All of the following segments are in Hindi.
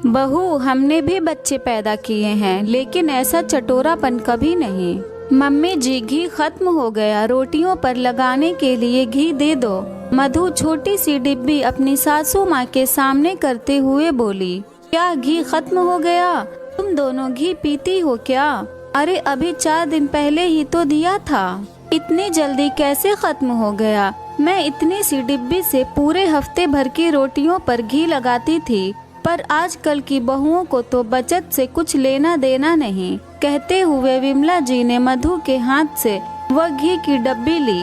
बहू, हमने भी बच्चे पैदा किए हैं, लेकिन ऐसा चटोरापन कभी नहीं। मम्मी जी, घी खत्म हो गया, रोटियों पर लगाने के लिए घी दे दो। मधु छोटी सी डिब्बी अपनी सासू माँ के सामने करते हुए बोली, क्या घी खत्म हो गया? तुम दोनों घी पीती हो क्या? अरे अभी 4 दिन पहले ही तो दिया था। इतनी जल्दी कैसे खत्म हो गया? मैं इतनी सी डिब्बी से पूरे हफ्ते भर की रोटियों पर घी लगाती थी, पर आजकल की बहुओं को तो बचत से कुछ लेना देना नहीं। कहते हुए विमला जी ने मधु के हाथ से वह घी की डब्बी ली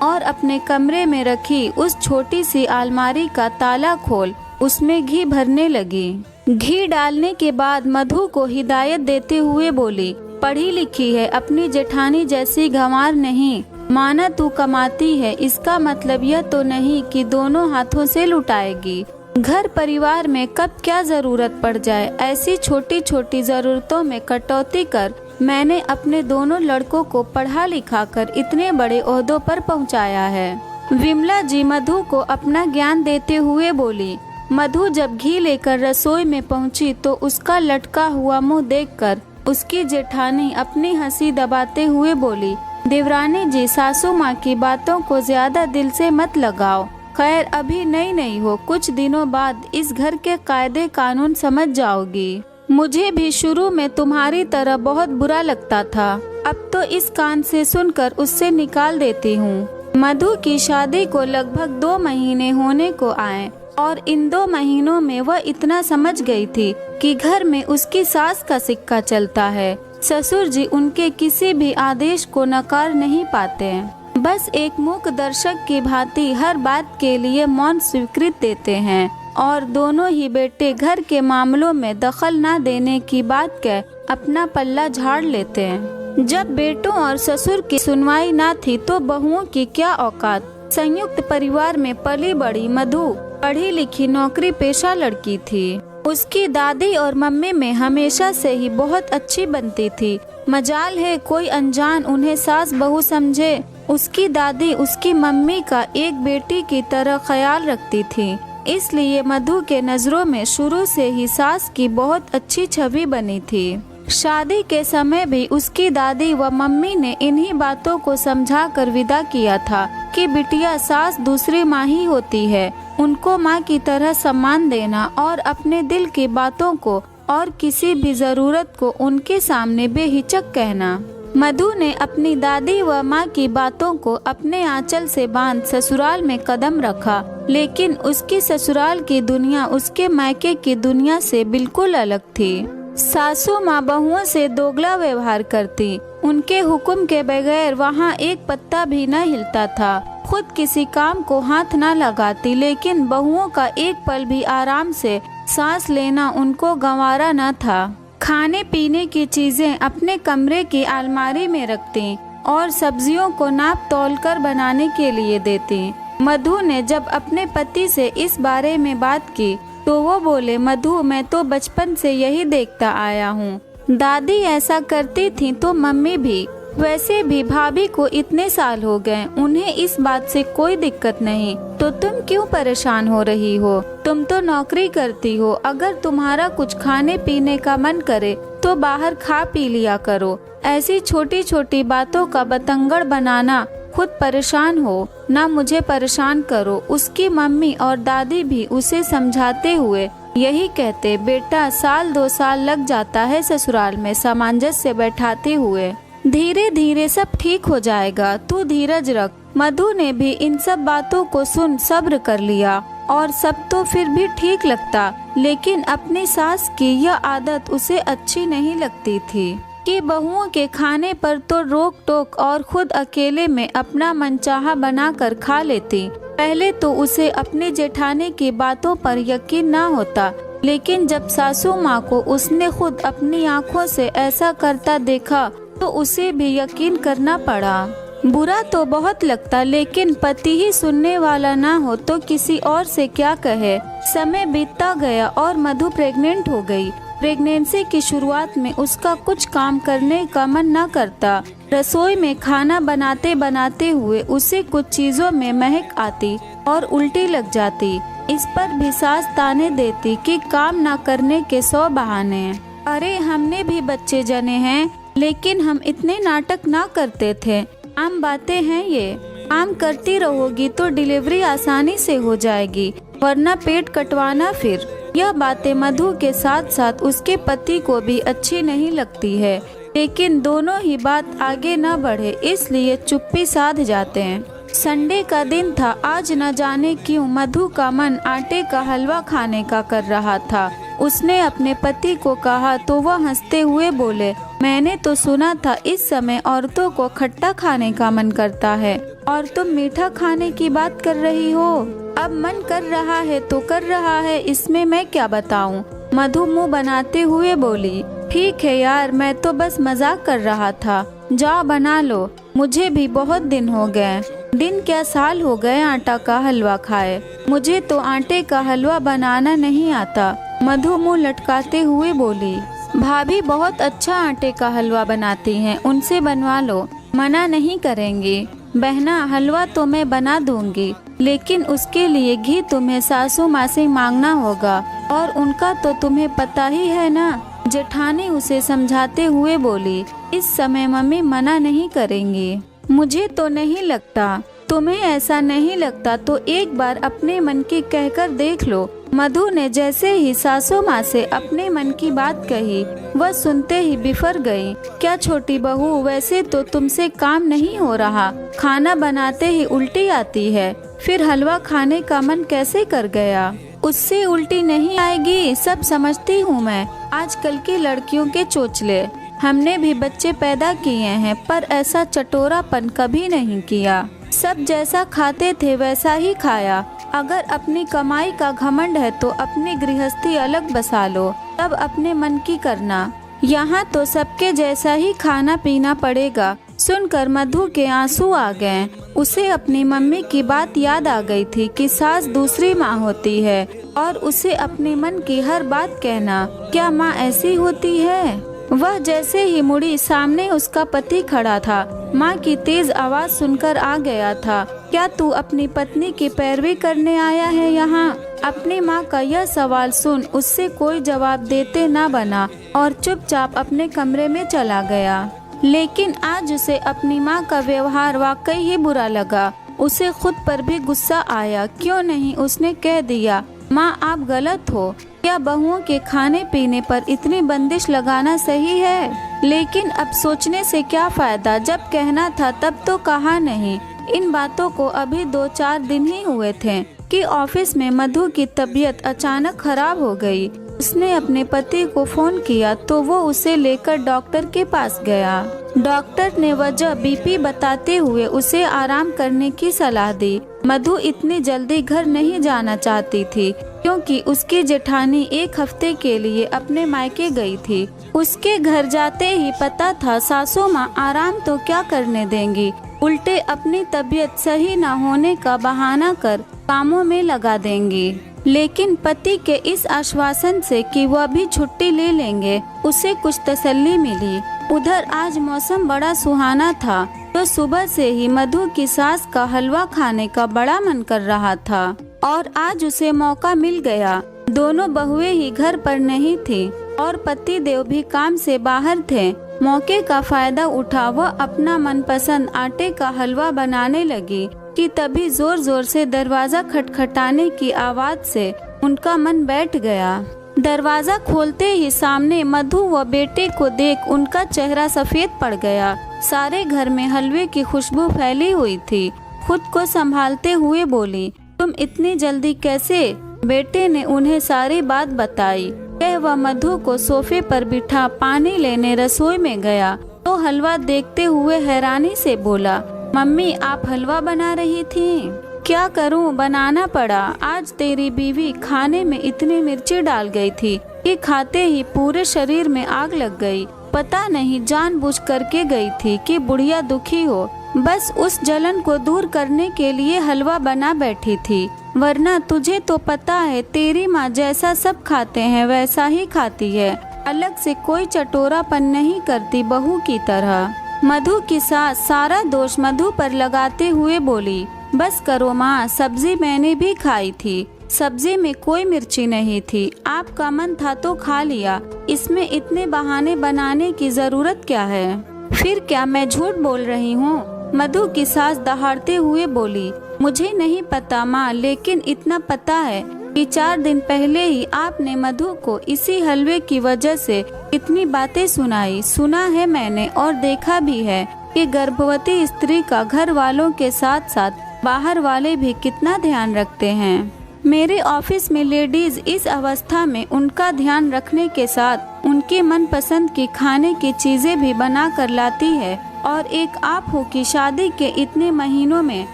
और अपने कमरे में रखी उस छोटी सी अलमारी का ताला खोल उसमें घी भरने लगी। घी डालने के बाद मधु को हिदायत देते हुए बोली, पढ़ी लिखी है, अपनी जेठानी जैसी गंवार नहीं। माना तू कमाती है, इसका मतलब यह तो नहीं कि दोनों हाथों से लुटाएगी। घर परिवार में कब क्या जरूरत पड़ जाए, ऐसी छोटी छोटी जरूरतों में कटौती कर मैंने अपने दोनों लड़कों को पढ़ा लिखा कर इतने बड़े ओहदों पर पहुंचाया है। विमला जी मधु को अपना ज्ञान देते हुए बोली। मधु जब घी लेकर रसोई में पहुंची तो उसका लटका हुआ मुंह देखकर उसकी जेठानी अपनी हंसी दबाते हुए बोली, देवरानी जी, सासू माँ की बातों को ज्यादा दिल से मत लगाओ। खैर अभी नहीं हो, कुछ दिनों बाद इस घर के कायदे कानून समझ जाओगी। मुझे भी शुरू में तुम्हारी तरह बहुत बुरा लगता था, अब तो इस कान से सुनकर उससे निकाल देती हूँ। मधु की शादी को लगभग 2 महीने होने को आए और इन 2 महीनों में वह इतना समझ गई थी कि घर में उसकी सास का सिक्का चलता है। ससुर जी उनके किसी भी आदेश को नकार नहीं पाते, बस एक मूक दर्शक की भांति हर बात के लिए मौन स्वीकृत देते हैं और दोनों ही बेटे घर के मामलों में दखल न देने की बात कह अपना पल्ला झाड़ लेते हैं। जब बेटों और ससुर की सुनवाई न थी तो बहुओं की क्या औकात। संयुक्त परिवार में पली बड़ी मधु पढ़ी लिखी नौकरी पेशा लड़की थी। उसकी दादी और मम्मी में हमेशा से ही बहुत अच्छी बनती थी। मजाल है कोई अनजान उन्हें सास बहू समझे। उसकी दादी उसकी मम्मी का एक बेटी की तरह ख्याल रखती थी, इसलिए मधु के नजरों में शुरू से ही सास की बहुत अच्छी छवि बनी थी। शादी के समय भी उसकी दादी व मम्मी ने इन्हीं बातों को समझा कर विदा किया था कि बिटिया, सास दूसरी माँ ही होती है, उनको माँ की तरह सम्मान देना और अपने दिल की बातों को और किसी भी जरूरत को उनके सामने बेहिचक कहना। मधु ने अपनी दादी व माँ की बातों को अपने आंचल से बांध ससुराल में कदम रखा, लेकिन उसकी ससुराल की दुनिया उसके मायके की दुनिया से बिल्कुल अलग थी। सासू माँ बहुओं से दोगला व्यवहार करती, उनके हुक्म के बगैर वहाँ एक पत्ता भी न हिलता था। खुद किसी काम को हाथ न लगाती, लेकिन बहुओं का एक पल भी आराम से सांस लेना उनको गंवारा न था। खाने पीने की चीजें अपने कमरे की अलमारी में रखती और सब्जियों को नाप तौल कर बनाने के लिए देती। मधु ने जब अपने पति से इस बारे में बात की तो वो बोले, मधु, मैं तो बचपन से यही देखता आया हूँ। दादी ऐसा करती थी तो मम्मी भी। वैसे भी भाभी को इतने साल हो गए, उन्हें इस बात से कोई दिक्कत नहीं, तो तुम क्यों परेशान हो रही हो? तुम तो नौकरी करती हो, अगर तुम्हारा कुछ खाने पीने का मन करे तो बाहर खा पी लिया करो। ऐसी छोटी छोटी बातों का बतंगड़ बनाना, खुद परेशान हो ना मुझे परेशान करो। उसकी मम्मी और दादी भी उसे समझाते हुए यही कहते, बेटा, 1-2 साल लग जाता है ससुराल में सामंजस्य बैठाते हुए, धीरे धीरे सब ठीक हो जाएगा, तू धीरज रख। मधु ने भी इन सब बातों को सुन सब्र कर लिया और सब तो फिर भी ठीक लगता, लेकिन अपनी सास की यह आदत उसे अच्छी नहीं लगती थी कि बहुओं के खाने पर तो रोक टोक और खुद अकेले में अपना मनचाहा बनाकर खा लेती। पहले तो उसे अपनी जेठानी की बातों पर यकीन न होता, लेकिन जब सासू माँ को उसने खुद अपनी आँखों से ऐसा करता देखा तो उसे भी यकीन करना पड़ा। बुरा तो बहुत लगता, लेकिन पति ही सुनने वाला ना हो तो किसी और से क्या कहे। समय बीतता गया और मधु प्रेग्नेंट हो गई। प्रेगनेंसी की शुरुआत में उसका कुछ काम करने का मन न करता। रसोई में खाना बनाते बनाते हुए उसे कुछ चीजों में महक आती और उल्टी लग जाती। इस पर भी सास ताने देती कि काम ना करने के 100 बहाने हैं। अरे हमने भी बच्चे जने हैं, लेकिन हम इतने नाटक ना करते थे। आम बातें हैं ये, काम करती रहोगी तो डिलीवरी आसानी से हो जाएगी, वरना पेट कटवाना फिर। यह बातें मधु के साथ साथ उसके पति को भी अच्छी नहीं लगती है, लेकिन दोनों ही बात आगे न बढ़े इसलिए चुप्पी साध जाते हैं। संडे का दिन था। आज न जाने क्यों मधु का मन आटे का हलवा खाने का कर रहा था। उसने अपने पति को कहा तो वह हंसते हुए बोले, मैंने तो सुना था इस समय औरतों को खट्टा खाने का मन करता है और तुम मीठा खाने की बात कर रही हो। अब मन कर रहा है तो कर रहा है, इसमें मैं क्या बताऊं। मधु मुंह बनाते हुए बोली, ठीक है यार, मैं तो बस मजाक कर रहा था। जाओ बना लो, मुझे भी बहुत दिन हो गए, दिन क्या साल हो गए आटा का हलवा खाए। मुझे तो आटे का हलवा बनाना नहीं आता। मधु मुंह लटकाते हुए बोली, भाभी बहुत अच्छा आटे का हलवा बनाती हैं, उनसे बनवा लो, मना नहीं करेंगी। बहना हलवा तो मैं बना दूंगी, लेकिन उसके लिए घी तुम्हें सासू माँ से मांगना होगा, और उनका तो तुम्हें पता ही है ना। जेठानी उसे समझाते हुए बोली, इस समय मम्मी मना नहीं करेंगी। मुझे तो नहीं लगता। तुम्हें ऐसा नहीं लगता तो एक बार अपने मन की कहकर देख लो। मधु ने जैसे ही सासू माँ से अपने मन की बात कही, वह सुनते ही बिफर गई। क्या छोटी बहू, वैसे तो तुमसे काम नहीं हो रहा, खाना बनाते ही उल्टी आती है, फिर हलवा खाने का मन कैसे कर गया। उससे उल्टी नहीं आएगी, सब समझती हूँ मैं। आजकल की लड़कियों के चोचले। हमने भी बच्चे पैदा किए हैं, पर ऐसा चटोरापन कभी नहीं किया। सब जैसा खाते थे वैसा ही खाया। अगर अपनी कमाई का घमंड है तो अपनी गृहस्थी अलग बसा लो, तब अपने मन की करना। यहाँ तो सबके जैसा ही खाना पीना पड़ेगा। सुनकर मधु के आंसू आ गए। उसे अपनी मम्मी की बात याद आ गई थी कि सास दूसरी माँ होती है, और उसे अपने मन की हर बात कहना। क्या माँ ऐसी होती है? वह जैसे ही मुड़ी, सामने उसका पति खड़ा था। माँ की तेज आवाज सुनकर आ गया था, क्या तू अपनी पत्नी की पैरवी करने आया है यहाँ? अपनी माँ का यह सवाल सुन उससे कोई जवाब देते न बना और चुपचाप अपने कमरे में चला गया। लेकिन आज उसे अपनी माँ का व्यवहार वाकई ही बुरा लगा। उसे खुद पर भी गुस्सा आया। क्यों नहीं उसने कह दिया, माँ आप गलत हो। क्या बहुओं के खाने पीने पर इतनी बंदिश लगाना सही है? लेकिन अब सोचने से क्या फायदा, जब कहना था तब तो कहा नहीं। इन बातों को अभी 2-4 दिन ही हुए थे कि ऑफिस में मधु की तबीयत अचानक खराब हो गई। उसने अपने पति को फोन किया तो वो उसे लेकर डॉक्टर के पास गया। डॉक्टर ने वजह बीपी बताते हुए उसे आराम करने की सलाह दी। मधु इतनी जल्दी घर नहीं जाना चाहती थी, क्योंकि उसकी जेठानी 1 हफ्ते के लिए अपने मायके गई थी। उसके घर जाते ही पता था सासू माँ आराम तो क्या करने देंगी, उल्टे अपनी तबीयत सही न होने का बहाना कर कामों में लगा देंगी। लेकिन पति के इस आश्वासन से कि वह भी छुट्टी ले लेंगे, उसे कुछ तसल्ली मिली। उधर आज मौसम बड़ा सुहाना था, तो सुबह से ही मधु की सास का हलवा खाने का बड़ा मन कर रहा था, और आज उसे मौका मिल गया। दोनों बहुएं ही घर पर नहीं थी और पति देव भी काम से बाहर थे। मौके का फायदा उठा वह अपना मनपसंद आटे का हलवा बनाने लगी कि तभी जोर जोर से दरवाजा खटखटाने की आवाज से उनका मन बैठ गया। दरवाजा खोलते ही सामने मधु व बेटे को देख उनका चेहरा सफेद पड़ गया। सारे घर में हलवे की खुशबू फैली हुई थी। खुद को संभालते हुए बोली, तुम इतनी जल्दी कैसे? बेटे ने उन्हें सारी बात बताई। वह मधु को सोफे पर बिठा पानी लेने रसोई में गया तो हलवा देखते हुए हैरानी से बोला, मम्मी आप हलवा बना रही थी? क्या करूं, बनाना पड़ा। आज तेरी बीवी खाने में इतनी मिर्ची डाल गई थी कि खाते ही पूरे शरीर में आग लग गई। पता नहीं जानबूझ करके गई थी कि बुढ़िया दुखी हो, बस उस जलन को दूर करने के लिए हलवा बना बैठी थी। वरना तुझे तो पता है तेरी माँ जैसा सब खाते हैं वैसा ही खाती है, अलग से कोई चटोरापन नहीं करती बहू की तरह। मधु की सास सारा दोष मधु पर लगाते हुए बोली, बस करो माँ, सब्जी मैंने भी खाई थी, सब्जी में कोई मिर्ची नहीं थी। आपका मन था तो खा लिया, इसमें इतने बहाने बनाने की जरूरत क्या है? फिर क्या मैं झूठ बोल रही हूँ? मधु की सास दहाड़ते हुए बोली, मुझे नहीं पता माँ, लेकिन इतना पता है कि 4 दिन पहले ही आपने मधु को इसी हलवे की वजह से इतनी बातें सुनाई। सुना है मैंने और देखा भी है कि गर्भवती स्त्री का घर वालों के साथ साथ बाहर वाले भी कितना ध्यान रखते हैं। मेरे ऑफिस में लेडीज इस अवस्था में उनका ध्यान रखने के साथ उनके मनपसंद की खाने की चीजें भी बना कर लाती है, और एक आप हो कि शादी के इतने महीनों में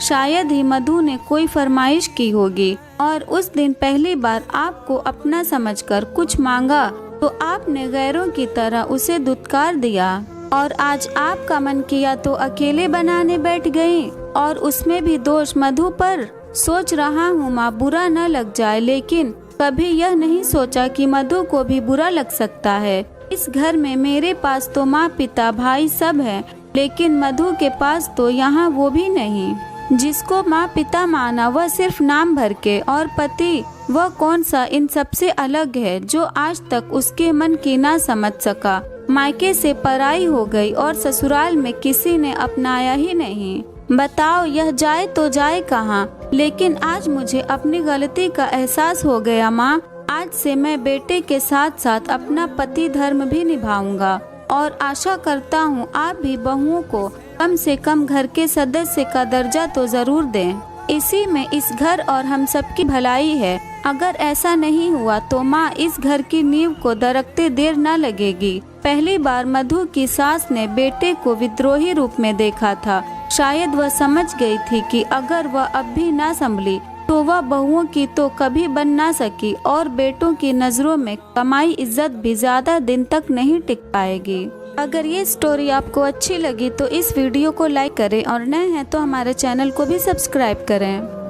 शायद ही मधु ने कोई फरमाइश की होगी, और उस दिन पहली बार आपको अपना समझकर कुछ मांगा तो आपने गैरों की तरह उसे दुत्कार दिया, और आज आपका मन किया तो अकेले बनाने बैठ गई, और उसमें भी दोष मधु पर। सोच रहा हूँ माँ बुरा न लग जाए, लेकिन कभी यह नहीं सोचा कि मधु को भी बुरा लग सकता है। इस घर में मेरे पास तो माँ पिता भाई सब है, लेकिन मधु के पास तो यहाँ वो भी नहीं। जिसको माँ पिता माना वह सिर्फ नाम भर के, और पति वह कौन सा इन सबसे अलग है, जो आज तक उसके मन की ना समझ सका। मायके से पराई हो गई और ससुराल में किसी ने अपनाया ही नहीं। बताओ यह जाए तो जाए कहाँ? लेकिन आज मुझे अपनी गलती का एहसास हो गया माँ। आज से मैं बेटे के साथ साथ अपना पति धर्म भी निभाऊंगा, और आशा करता हूँ आप भी बहुओं को कम से कम घर के सदस्य का दर्जा तो जरूर दें। इसी में इस घर और हम सबकी भलाई है। अगर ऐसा नहीं हुआ तो माँ इस घर की नींव को दरकते देर न लगेगी। पहली बार मधु की सास ने बेटे को विद्रोही रूप में देखा था। शायद वह समझ गई थी कि अगर वह अब भी ना संभली तो वह बहुओं की तो कभी बन ना सकी, और बेटों की नजरों में कमाई इज्जत भी ज्यादा दिन तक नहीं टिक पाएगी। अगर ये स्टोरी आपको अच्छी लगी तो इस वीडियो को लाइक करें, और नए हैं तो हमारे चैनल को भी सब्सक्राइब करें।